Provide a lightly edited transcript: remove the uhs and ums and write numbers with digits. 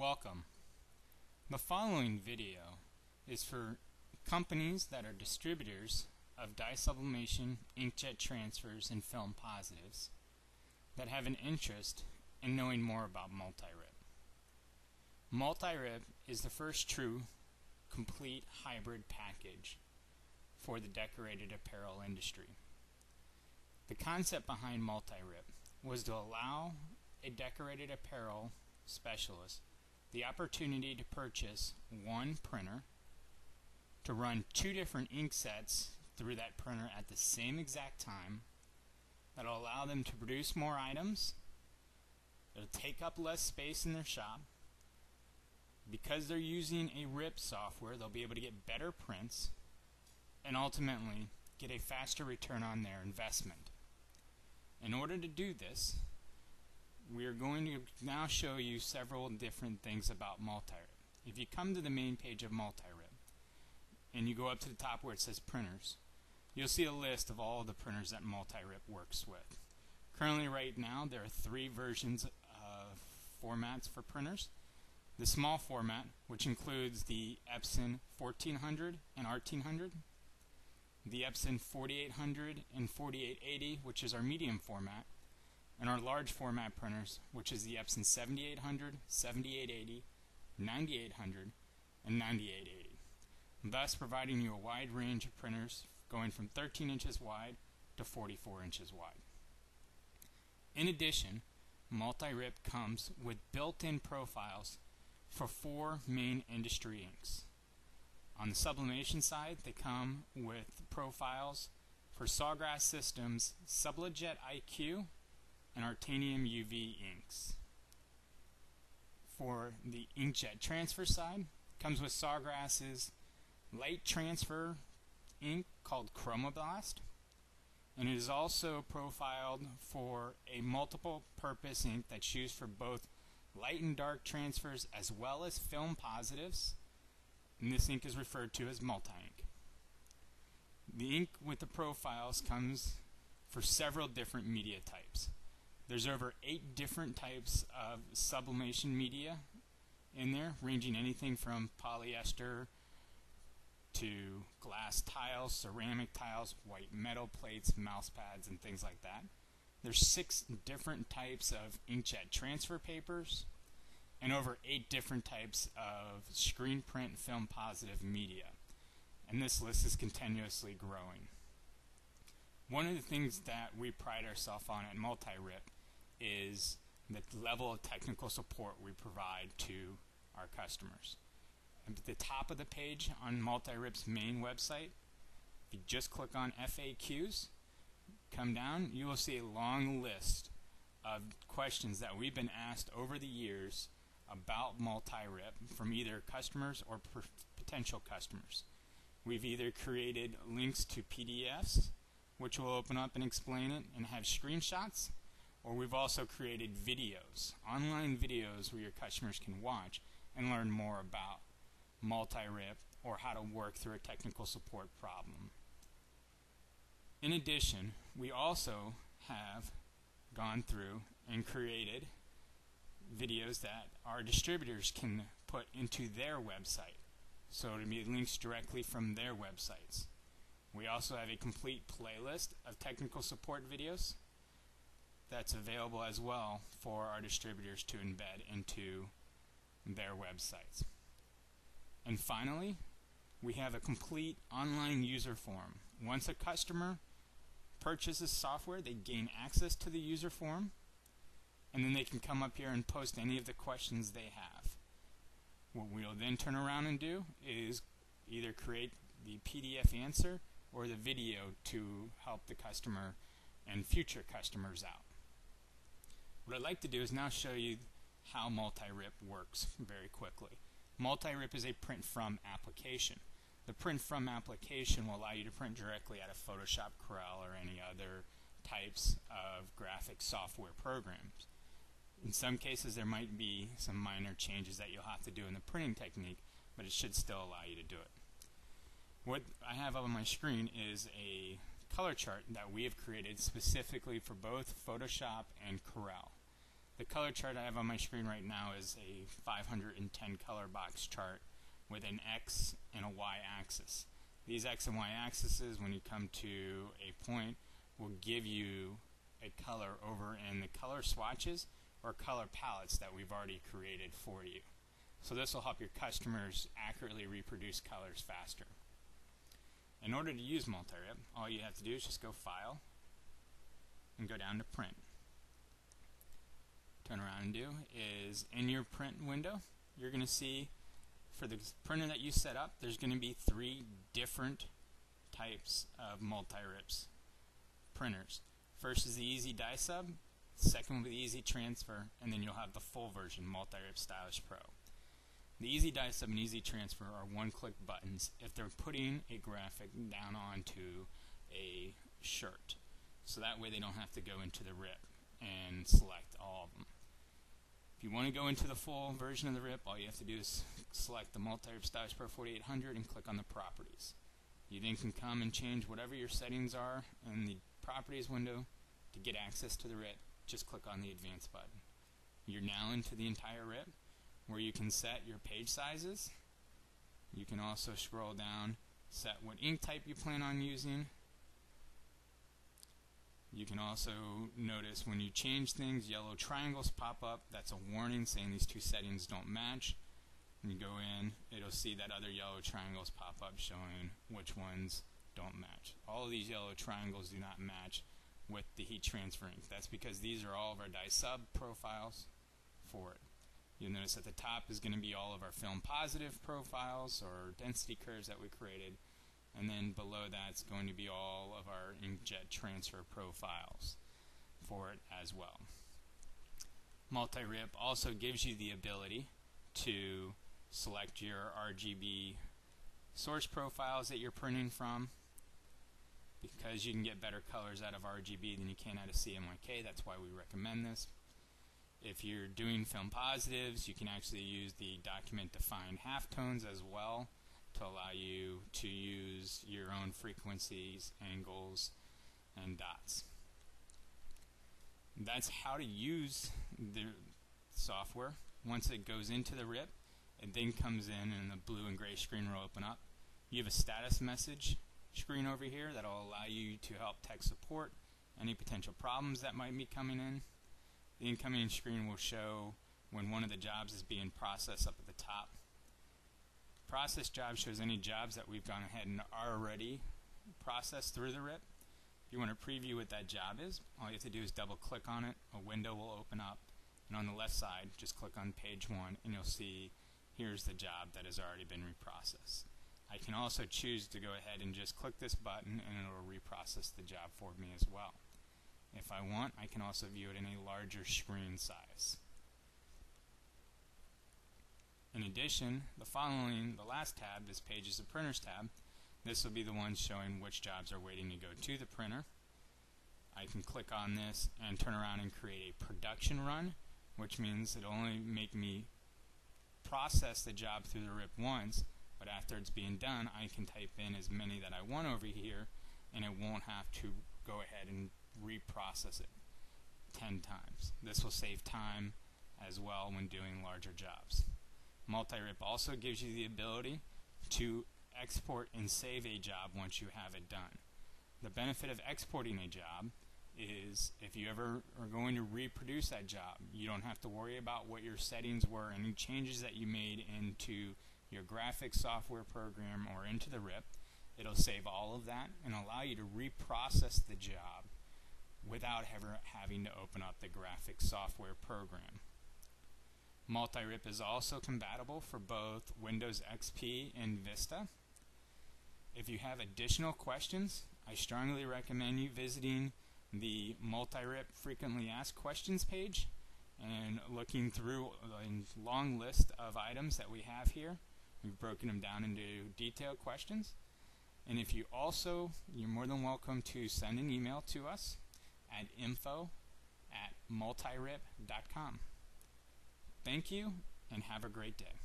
Welcome. The following video is for companies that are distributors of dye sublimation, inkjet transfers, and film positives that have an interest in knowing more about MultiRIP. MultiRIP is the first true complete hybrid package for the decorated apparel industry. The concept behind MultiRIP was to allow a decorated apparel specialist the opportunity to purchase one printer, to run two different ink sets through that printer at the same exact time. That'll allow them to produce more items. It'll take up less space in their shop. Because they're using a RIP software, they'll be able to get better prints and ultimately get a faster return on their investment. In order to do this, we are going to now show you several different things about MultiRIP. If you come to the main page of MultiRIP and you go up to the top where it says printers, you'll see a list of all of the printers that MultiRIP works with. Currently right now there are 3 versions of formats for printers. The small format, which includes the Epson 1400 and 1800, the Epson 4800 and 4880, which is our medium format, and our large format printers, which is the Epson 7800, 7880, 9800, and 9880, thus providing you a wide range of printers going from 13 inches wide to 44 inches wide. In addition, MultiRIP comes with built-in profiles for 4 main industry inks. On the sublimation side, they come with profiles for Sawgrass Systems Sublijet IQ and Artanium UV inks. For the inkjet transfer side, comes with Sawgrass's light transfer ink called Chromoblast, and it is also profiled for a multiple purpose ink that's used for both light and dark transfers as well as film positives, and this ink is referred to as multi-ink. The ink with the profiles comes for several different media types. There's over 8 different types of sublimation media in there, ranging anything from polyester to glass tiles, ceramic tiles, white metal plates, mouse pads, and things like that. There's 6 different types of inkjet transfer papers and over 8 different types of screen print film positive media. And this list is continuously growing. One of the things that we pride ourselves on at MultiRIP is the level of technical support we provide to our customers. At the top of the page on MultiRIP's main website, if you just click on FAQs, come down, you will see a long list of questions that we've been asked over the years about MultiRIP from either customers or potential customers. We've either created links to PDFs, which will open up and explain it and have screenshots, or we've also created videos, online videos where your customers can watch and learn more about MultiRIP or how to work through a technical support problem. In addition, we also have gone through and created videos that our distributors can put into their website, so it'll be links directly from their websites. We also have a complete playlist of technical support videos that's available as well for our distributors to embed into their websites. And finally, we have a complete online user forum. Once a customer purchases software, they gain access to the user forum, and then they can come up here and post any of the questions they have. What we'll then turn around and do is either create the PDF answer or the video to help the customer and future customers out. What I'd like to do is now show you how MultiRIP works very quickly. MultiRIP is a print from application. The print from application will allow you to print directly out of Photoshop, Corel, or any other types of graphic software programs. In some cases there might be some minor changes that you'll have to do in the printing technique, but it should still allow you to do it. What I have up on my screen is a color chart that we have created specifically for both Photoshop and Corel. The color chart I have on my screen right now is a 510 color box chart with an X and a Y axis. These X and Y axes, when you come to a point, will give you a color over in the color swatches or color palettes that we've already created for you. So this will help your customers accurately reproduce colors faster. In order to use MultiRIP, all you have to do is just go File and go down to Print. Turn around and do is in your print window, you're going to see for the printer that you set up, there's going to be 3 different types of MultiRIPs printers. First is the Easy Die Sub, second will be the Easy Transfer, and then you'll have the full version, MultiRIP Stylish Pro. The Easy Die Sub and Easy Transfer are one-click buttons if they're putting a graphic down onto a shirt. So that way they don't have to go into the RIP and select all of them. If you want to go into the full version of the RIP, all you have to do is select the MultiRIP Stylish Pro 4800 and click on the Properties. You then can come and change whatever your settings are in the Properties window. To get access to the RIP, just click on the Advanced button. You're now into the entire RIP, where you can set your page sizes. You can also scroll down, set what ink type you plan on using. You can also notice when you change things, yellow triangles pop up. That's a warning saying these 2 settings don't match. When you go in, it'll see that other yellow triangles pop up showing which ones don't match. All of these yellow triangles do not match with the heat transfer ink. That's because these are all of our die sub profiles for it. You'll notice at the top is going to be all of our film positive profiles or density curves that we created, and then below that's going to be all of our inkjet transfer profiles for it as well. MultiRIP also gives you the ability to select your RGB source profiles that you're printing from, because you can get better colors out of RGB than you can out of CMYK. That's why we recommend this. If you're doing film positives, you can actually use the document defined halftones as well to allow you to use your own frequencies, angles, and dots. That's how to use the software. Once it goes into the RIP, it then comes in and the blue and gray screen will open up. You have a status message screen over here that will allow you to help tech support any potential problems that might be coming in. The incoming screen will show when one of the jobs is being processed up at the top. Process job shows any jobs that we've gone ahead and already processed through the RIP. If you want to preview what that job is, all you have to do is double click on it, a window will open up, and on the left side just click on page 1 and you'll see here's the job that has already been reprocessed. I can also choose to go ahead and just click this button and it will reprocess the job for me as well. If I want, I can also view it in a larger screen size. In addition, the last tab, this Pages of Printers tab, this will be the one showing which jobs are waiting to go to the printer. I can click on this and turn around and create a production run, which means it'll only make me process the job through the RIP once, but after it's being done, I can type in as many that I want over here, and it won't have to go ahead and reprocess it 10 times. This will save time as well when doing larger jobs. MultiRIP also gives you the ability to export and save a job once you have it done. The benefit of exporting a job is if you ever are going to reproduce that job, you don't have to worry about what your settings were, any changes that you made into your graphics software program or into the RIP. It'll save all of that and allow you to reprocess the job without ever having to open up the graphics software program. MultiRIP is also compatible for both Windows XP and Vista. If you have additional questions, I strongly recommend you visiting the MultiRIP Frequently Asked Questions page and looking through a long list of items that we have here. We've broken them down into detailed questions. And if you also, you're more than welcome to send an email to us at info@multirip.com. Thank you and have a great day.